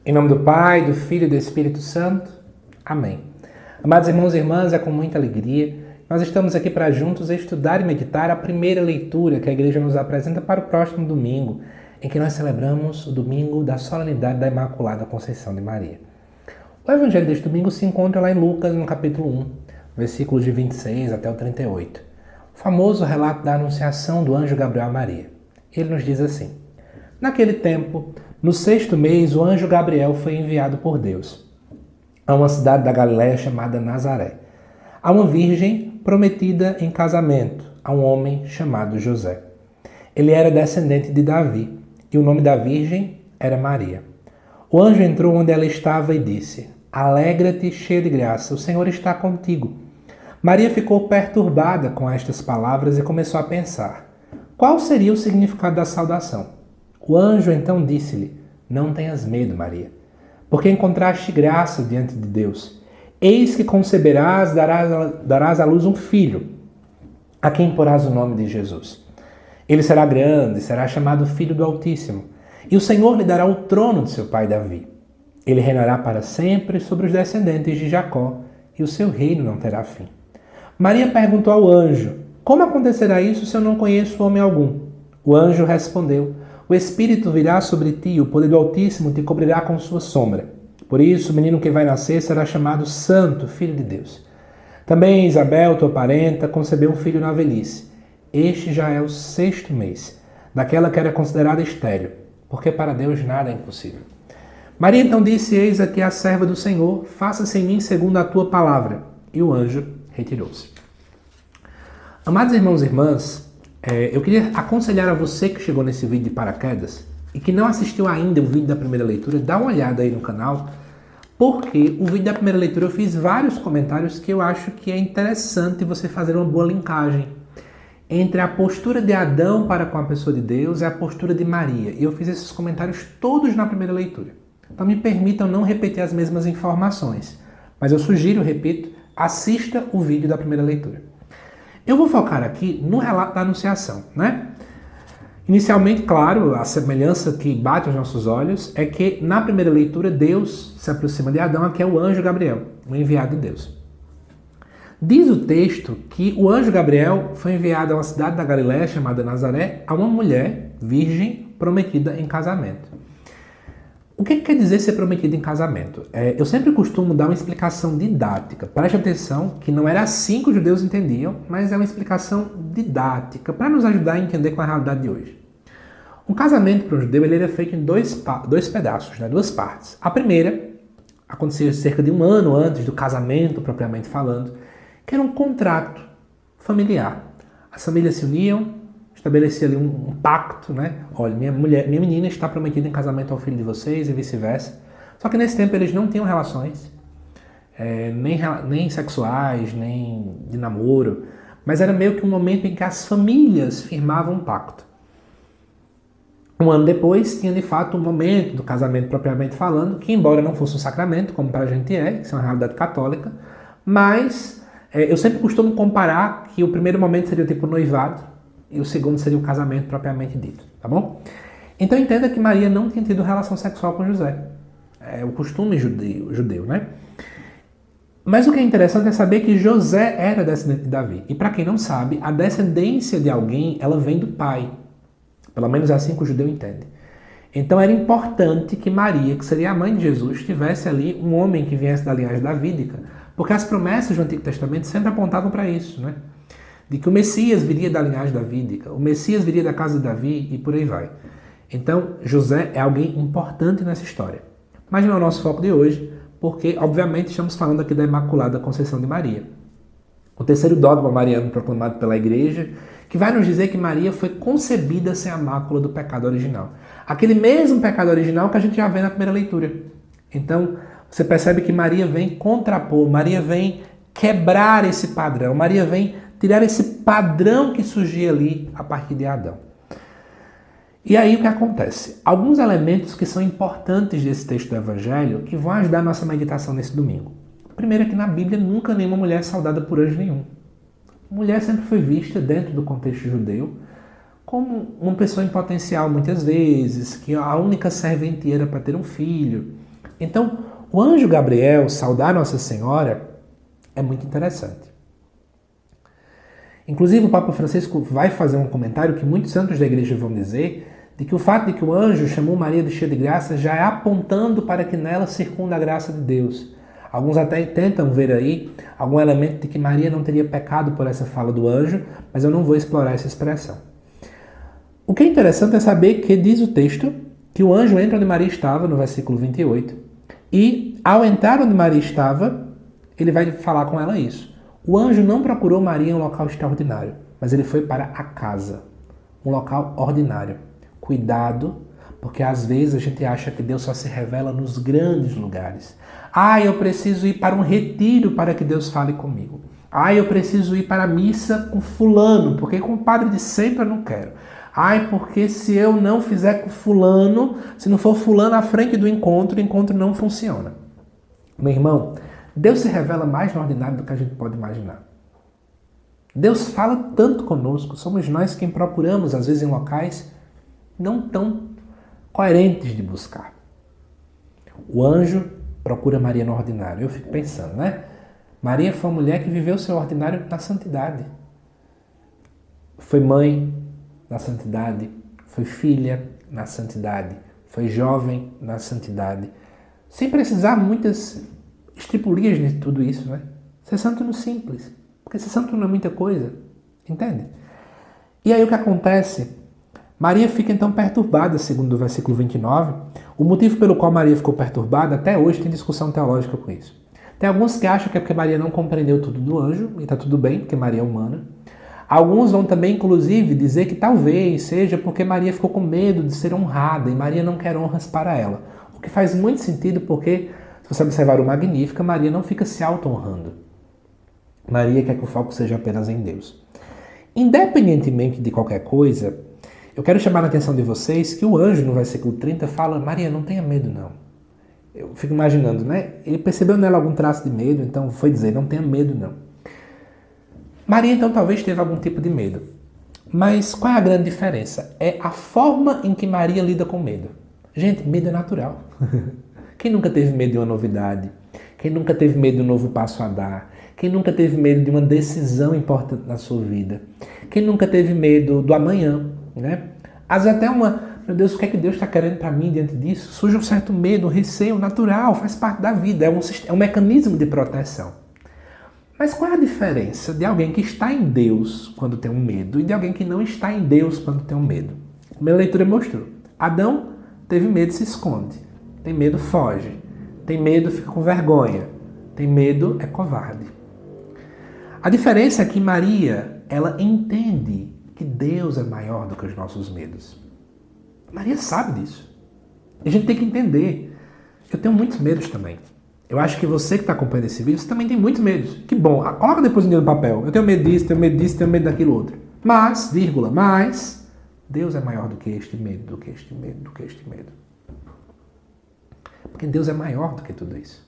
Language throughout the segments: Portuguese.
Em nome do Pai, do Filho e do Espírito Santo. Amém. Amados irmãos e irmãs, é com muita alegria. Nós estamos aqui para juntos estudar e meditar a primeira leitura que a Igreja nos apresenta para o próximo domingo, em que nós celebramos o domingo da solenidade da Imaculada Conceição de Maria. O Evangelho deste domingo se encontra lá em Lucas, no capítulo 1, versículos de 26 até o 38. O famoso relato da anunciação do anjo Gabriel a Maria. Ele nos diz assim: Naquele tempo, no 6º mês, o anjo Gabriel foi enviado por Deus a uma cidade da Galiléia chamada Nazaré, a uma virgem prometida em casamento a um homem chamado José. Ele era descendente de Davi, e o nome da virgem era Maria. O anjo entrou onde ela estava e disse: Alegra-te, cheia de graça, o Senhor está contigo. Maria ficou perturbada com estas palavras e começou a pensar: qual seria o significado da saudação? O anjo então disse-lhe: Não tenhas medo, Maria, porque encontraste graça diante de Deus. Eis que conceberás, darás à luz um filho, a quem porás o nome de Jesus. Ele será grande, será chamado Filho do Altíssimo, e o Senhor lhe dará o trono de seu pai Davi. Ele reinará para sempre sobre os descendentes de Jacó, e o seu reino não terá fim. Maria perguntou ao anjo: Como acontecerá isso se eu não conheço homem algum? O anjo respondeu: O Espírito virá sobre ti, e o poder do Altíssimo te cobrirá com sua sombra. Por isso, o menino que vai nascer será chamado Santo, Filho de Deus. Também Isabel, tua parenta, concebeu um filho na velhice. Este já é o 6º mês, daquela que era considerada estéril, porque para Deus nada é impossível. Maria então disse: Eis aqui a serva do Senhor, faça-se em mim segundo a tua palavra. E o anjo retirou-se. Amados irmãos e irmãs, eu queria aconselhar a você que chegou nesse vídeo de paraquedas e que não assistiu ainda o vídeo da primeira leitura, dá uma olhada aí no canal, porque o vídeo da primeira leitura eu fiz vários comentários que eu acho que é interessante você fazer uma boa linkagem entre a postura de Adão para com a pessoa de Deus e a postura de Maria. E eu fiz esses comentários todos na primeira leitura. Então me permitam não repetir as mesmas informações, mas eu sugiro, repito, assista o vídeo da primeira leitura. Eu vou focar aqui no relato da Anunciação, né? Inicialmente, claro, a semelhança que bate aos nossos olhos é que na primeira leitura Deus se aproxima de Adão, que é o anjo Gabriel, o enviado de Deus. Diz o texto que o anjo Gabriel foi enviado a uma cidade da Galiléia chamada Nazaré a uma mulher virgem prometida em casamento. O que quer dizer ser prometida em casamento? Eu sempre costumo dar uma explicação didática. Preste atenção que não era assim que os judeus entendiam, mas é uma explicação didática para nos ajudar a entender com a realidade de hoje. Um casamento para um judeu ele era feito em dois pedaços, né? Duas partes. A primeira acontecia cerca de um ano antes do casamento, propriamente falando, que era um contrato familiar. As famílias se uniam, estabelecia ali um pacto, né? Olha, minha menina está prometida em casamento ao filho de vocês e vice-versa. Só que nesse tempo eles não tinham relações, nem sexuais, nem de namoro, mas era meio que um momento em que as famílias firmavam um pacto. Um ano depois tinha de fato um momento do casamento propriamente falando, que embora não fosse um sacramento, como para a gente isso é uma realidade católica, mas eu sempre costumo comparar que o primeiro momento seria o tipo noivado, e o segundo seria o casamento propriamente dito, tá bom? Então entenda que Maria não tinha tido relação sexual com José. É o costume judeu, né? Mas o que é interessante é saber que José era descendente de Davi. E para quem não sabe, a descendência de alguém, ela vem do pai. Pelo menos é assim que o judeu entende. Então era importante que Maria, que seria a mãe de Jesus, tivesse ali um homem que viesse da linhagem davídica, porque as promessas do Antigo Testamento sempre apontavam para isso, né? De que o Messias viria da linhagem davídica, o Messias viria da casa de Davi e por aí vai. Então, José é alguém importante nessa história. Mas não é o nosso foco de hoje, porque, obviamente, estamos falando aqui da Imaculada Conceição de Maria. O terceiro dogma mariano proclamado pela Igreja, que vai nos dizer que Maria foi concebida sem a mácula do pecado original. Aquele mesmo pecado original que a gente já vê na primeira leitura. Então, você percebe que Maria vem contrapor, Maria vem quebrar esse padrão, Maria vem tirar esse padrão que surgia ali a partir de Adão. E aí o que acontece? Alguns elementos que são importantes desse texto do Evangelho que vão ajudar a nossa meditação nesse domingo. Primeiro é que na Bíblia nunca nenhuma mulher é saudada por anjo nenhum. Mulher sempre foi vista dentro do contexto judeu como uma pessoa em potencial muitas vezes, que a única serventia era para ter um filho. Então, o anjo Gabriel saudar Nossa Senhora é muito interessante. Inclusive, o Papa Francisco vai fazer um comentário que muitos santos da igreja vão dizer, de que o fato de que o anjo chamou Maria de cheia de graça já é apontando para que nela circunda a graça de Deus. Alguns até tentam ver aí algum elemento de que Maria não teria pecado por essa fala do anjo, mas eu não vou explorar essa expressão. O que é interessante é saber que diz o texto que o anjo entra onde Maria estava, no versículo 28, e ao entrar onde Maria estava, ele vai falar com ela isso. O anjo não procurou Maria em um local extraordinário, mas ele foi para a casa, um local ordinário. Cuidado, porque às vezes a gente acha que Deus só se revela nos grandes lugares. Eu preciso ir para um retiro para que Deus fale comigo. Eu preciso ir para a missa com fulano, porque com o padre de sempre eu não quero. Porque se eu não fizer com fulano, se não for fulano à frente do encontro, o encontro não funciona. Meu irmão, Deus se revela mais no ordinário do que a gente pode imaginar. Deus fala tanto conosco, somos nós quem procuramos, às vezes em locais não tão coerentes de buscar. O anjo procura Maria no ordinário. Eu fico pensando, né? Maria foi uma mulher que viveu seu ordinário na santidade. Foi mãe na santidade, foi filha na santidade, foi jovem na santidade. Sem precisar muitas estripulias de tudo isso, né? Ser santo no simples. Porque ser santo não é muita coisa. Entende? E aí o que acontece? Maria fica então perturbada, segundo o versículo 29. O motivo pelo qual Maria ficou perturbada, até hoje tem discussão teológica com isso. Tem alguns que acham que é porque Maria não compreendeu tudo do anjo, e está tudo bem, porque Maria é humana. Alguns vão também, inclusive, dizer que talvez seja porque Maria ficou com medo de ser honrada, e Maria não quer honras para ela. O que faz muito sentido porque, se você observar o Magnífica, Maria não fica se auto-honrando. Maria quer que o foco seja apenas em Deus. Independentemente de qualquer coisa, eu quero chamar a atenção de vocês que o anjo, no versículo 30, fala: Maria, não tenha medo, não. Eu fico imaginando, né? Ele percebeu nela algum traço de medo, então foi dizer: não tenha medo, não. Maria, então, talvez teve algum tipo de medo. Mas qual é a grande diferença? É a forma em que Maria lida com medo. Gente, medo é natural. Quem nunca teve medo de uma novidade? Quem nunca teve medo de um novo passo a dar? Quem nunca teve medo de uma decisão importante na sua vida? Quem nunca teve medo do amanhã? Né? Às vezes até meu Deus, o que é que Deus está querendo para mim diante disso? Surge um certo medo, um receio natural, faz parte da vida, é um mecanismo de proteção. Mas qual é a diferença de alguém que está em Deus quando tem um medo e de alguém que não está em Deus quando tem um medo? Minha leitura mostrou. Adão teve medo, se esconde. Tem medo, foge. Tem medo, fica com vergonha. Tem medo, é covarde. A diferença é que Maria, ela entende que Deus é maior do que os nossos medos. Maria sabe disso. E a gente tem que entender. Eu tenho muitos medos também. Eu acho que você que está acompanhando esse vídeo, você também tem muitos medos. Que bom, coloca depois um dia no papel. Eu tenho medo disso, tenho medo disso, tenho medo daquilo outro. Mas, Deus é maior do que este medo, do que este medo, do que este medo. Porque Deus é maior do que tudo isso.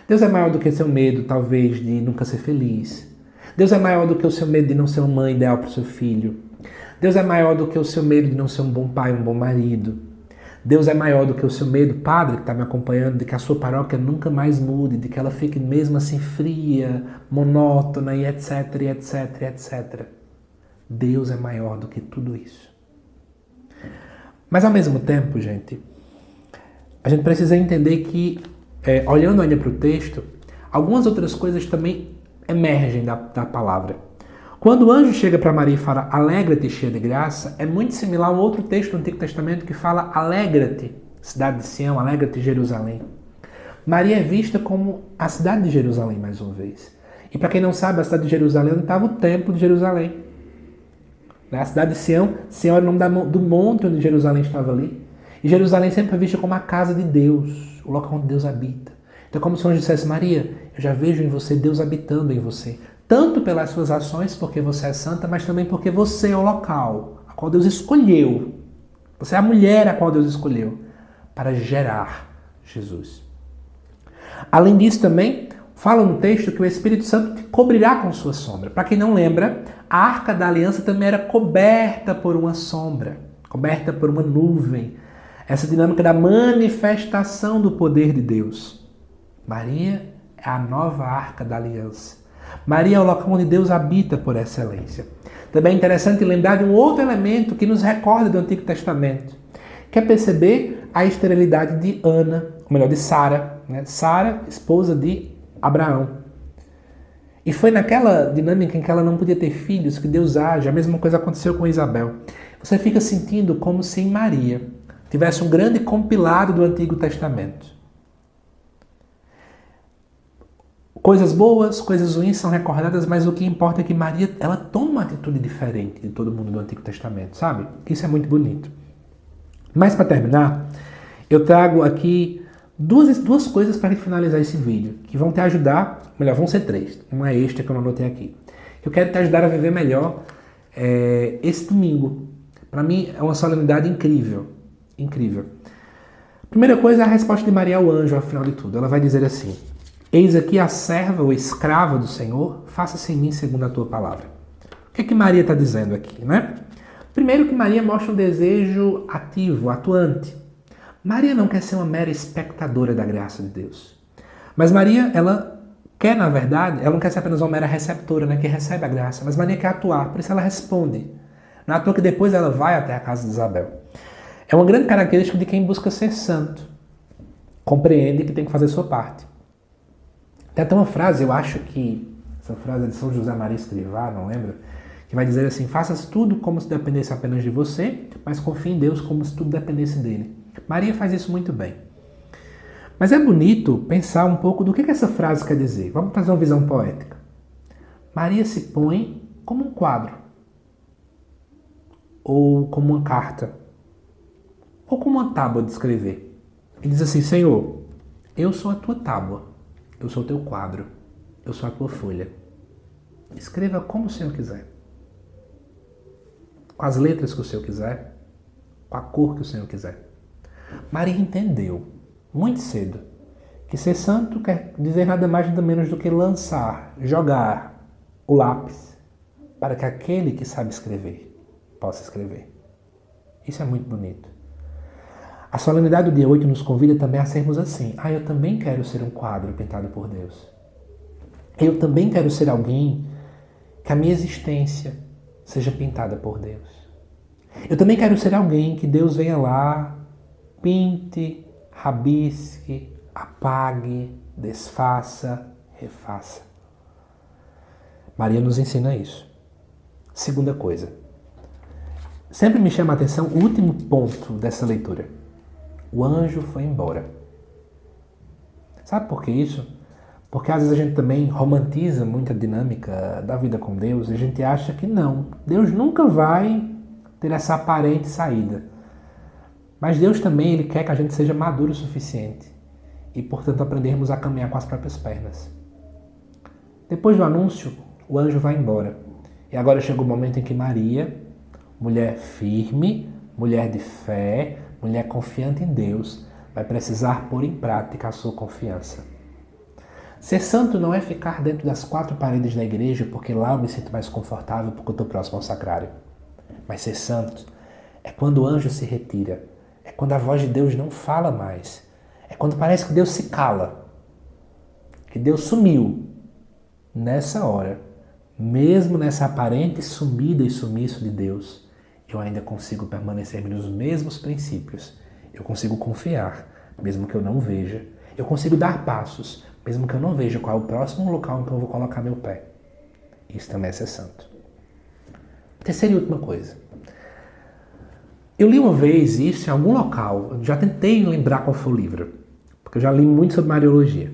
Deus é maior do que seu medo, talvez, de nunca ser feliz. Deus é maior do que o seu medo de não ser uma mãe ideal para o seu filho. Deus é maior do que o seu medo de não ser um bom pai, um bom marido. Deus é maior do que o seu medo, padre que está me acompanhando, de que a sua paróquia nunca mais mude, de que ela fique mesmo assim fria, monótona e etc, e etc, e etc. Deus é maior do que tudo isso. Mas ao mesmo tempo, gente, a gente precisa entender que, olhando ainda para o texto, algumas outras coisas também emergem da palavra. Quando o anjo chega para Maria e fala: alegra-te, cheia de graça, é muito similar a um outro texto do Antigo Testamento que fala: alegra-te, cidade de Sião, alegra-te, Jerusalém. Maria é vista como a cidade de Jerusalém, mais uma vez. E para quem não sabe, a cidade de Jerusalém onde estava o templo de Jerusalém. A cidade de Sião era o nome do monte onde Jerusalém estava ali. E Jerusalém sempre é vista como a casa de Deus, o local onde Deus habita. Então, como se o anjo dissesse: Maria, eu já vejo em você Deus habitando em você. Tanto pelas suas ações, porque você é santa, mas também porque você é o local a qual Deus escolheu. Você é a mulher a qual Deus escolheu para gerar Jesus. Além disso também, fala no texto que o Espírito Santo te cobrirá com sua sombra. Para quem não lembra, a Arca da Aliança também era coberta por uma sombra, coberta por uma nuvem. essa dinâmica da manifestação do poder de Deus. Maria é a nova arca da aliança. Maria é o local onde Deus habita por excelência. Também é interessante lembrar de um outro elemento que nos recorda do Antigo Testamento, que é perceber a esterilidade de Ana, ou melhor, de Sara, né? Sara, esposa de Abraão. E foi naquela dinâmica em que ela não podia ter filhos que Deus age. A mesma coisa aconteceu com Isabel. Você fica sentindo como se em Maria tivesse um grande compilado do Antigo Testamento. Coisas boas, coisas ruins são recordadas, mas o que importa é que Maria, ela toma uma atitude diferente de todo mundo do Antigo Testamento, sabe? Isso é muito bonito. Mas para terminar, eu trago aqui duas coisas para a gente finalizar esse vídeo, que vão te ajudar, melhor, vão ser três. Uma é esta que eu não anotei aqui. Eu quero te ajudar a viver melhor esse domingo. Para mim é uma solenidade incrível. Incrível. Primeira coisa é a resposta de Maria ao anjo, ao final de tudo. Ela vai dizer assim: eis aqui a serva ou escrava do Senhor, faça-se em mim segundo a tua palavra. O que é que Maria está dizendo aqui, né? Primeiro que Maria mostra um desejo ativo, atuante. Maria não quer ser uma mera espectadora da graça de Deus. Mas Maria, ela quer, na verdade, ela não quer ser apenas uma mera receptora, né, que recebe a graça, mas Maria quer atuar, por isso ela responde. Não é à toa que depois ela vai até a casa de Isabel. É uma grande característica de quem busca ser santo. Compreende que tem que fazer a sua parte. Tem até uma frase, eu acho que essa frase é de São José Maria Escrivá, não lembro, que vai dizer assim: faças tudo como se dependesse apenas de você, mas confie em Deus como se tudo dependesse dele. Maria faz isso muito bem. Mas é bonito pensar um pouco do que essa frase quer dizer. Vamos fazer uma visão poética. Maria se põe como um quadro, ou como uma carta, ou como uma tábua de escrever. E diz assim: Senhor, eu sou a tua tábua, eu sou o teu quadro, eu sou a tua folha. Escreva como o Senhor quiser. Com as letras que o Senhor quiser, com a cor que o Senhor quiser. Maria entendeu, muito cedo, que ser santo quer dizer nada mais nada menos do que lançar, jogar o lápis para que aquele que sabe escrever possa escrever. Isso é muito bonito. A solenidade do dia 8 nos convida também a sermos assim. Eu também quero ser um quadro pintado por Deus. Eu também quero ser alguém que a minha existência seja pintada por Deus. Eu também quero ser alguém que Deus venha lá, pinte, rabisque, apague, desfaça, refaça. Maria nos ensina isso. Segunda coisa. Sempre me chama a atenção o último ponto dessa leitura. O anjo foi embora. Sabe por que isso? Porque às vezes a gente também romantiza muito a dinâmica da vida com Deus e a gente acha que não. Deus nunca vai ter essa aparente saída. Mas Deus também ele quer que a gente seja maduro o suficiente e, portanto, aprendermos a caminhar com as próprias pernas. Depois do anúncio, o anjo vai embora. E agora chega o momento em que Maria, mulher firme, mulher de fé, mulher confiante em Deus, vai precisar pôr em prática a sua confiança. Ser santo não é ficar dentro das quatro paredes da igreja porque lá eu me sinto mais confortável porque eu estou próximo ao sacrário. Mas ser santo é quando o anjo se retira. É quando a voz de Deus não fala mais. É quando parece que Deus se cala. Que Deus sumiu. Nessa hora, mesmo nessa aparente sumida e sumiço de Deus, eu ainda consigo permanecer nos mesmos princípios. Eu consigo confiar, mesmo que eu não veja. Eu consigo dar passos, mesmo que eu não veja qual é o próximo local em que eu vou colocar meu pé. Isso também é ser santo. Terceira e última coisa. Eu li uma vez isso em algum local, eu já tentei lembrar qual foi o livro, porque eu já li muito sobre Mariologia.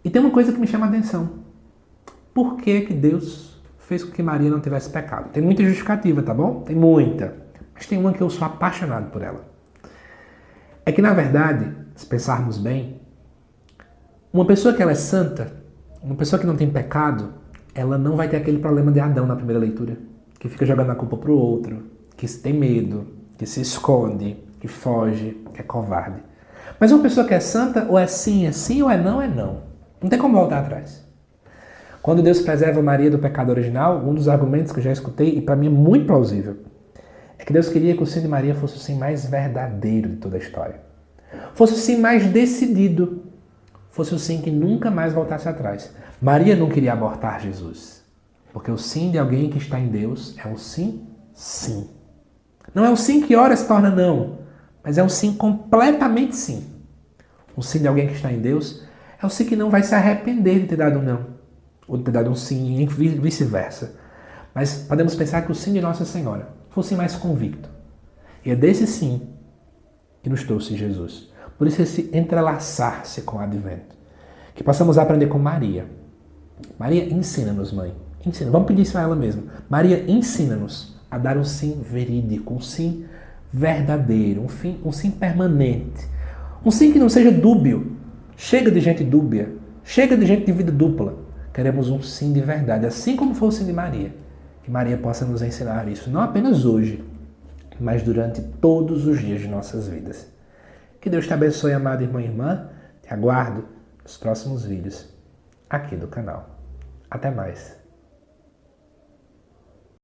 E tem uma coisa que me chama a atenção. Por que que Deus fez com que Maria não tivesse pecado? Tem muita justificativa, tá bom? Tem muita. Mas tem uma que eu sou apaixonado por ela. É que, na verdade, se pensarmos bem, uma pessoa que ela é santa, uma pessoa que não tem pecado, ela não vai ter aquele problema de Adão na primeira leitura, que fica jogando a culpa pro outro, que tem medo, que se esconde, que foge, que é covarde. Mas uma pessoa que é santa, ou é sim, ou é não, é não. Não tem como voltar atrás. Quando Deus preserva Maria do pecado original, um dos argumentos que eu já escutei, e para mim é muito plausível, É que Deus queria que o sim de Maria fosse o sim mais verdadeiro de toda a história. Fosse o sim mais decidido. Fosse o sim que nunca mais voltasse atrás. Maria não queria abortar Jesus. Porque o sim de alguém que está em Deus é um sim, sim. Não é um sim que ora se torna não, mas é um sim completamente sim. O sim de alguém que está em Deus é o sim que não vai se arrepender de ter dado um não, ou de ter dado um sim e vice-versa. Mas podemos pensar que o sim de Nossa Senhora foi o sim mais convicto. E é desse sim que nos trouxe Jesus. Por isso esse entrelaçar-se com o advento. Que possamos aprender com Maria. Maria, ensina-nos, mãe. Ensina. Vamos pedir isso a ela mesma. Maria, ensina-nos a dar um sim verídico, um sim verdadeiro, um sim permanente. Um sim que não seja dúbio. Chega de gente dúbia. Chega de gente de vida dupla. Queremos um sim de verdade, assim como foi o sim de Maria. Que Maria possa nos ensinar isso, não apenas hoje, mas durante todos os dias de nossas vidas. Que Deus te abençoe, amado irmão e irmã. Te aguardo nos próximos vídeos aqui do canal. Até mais.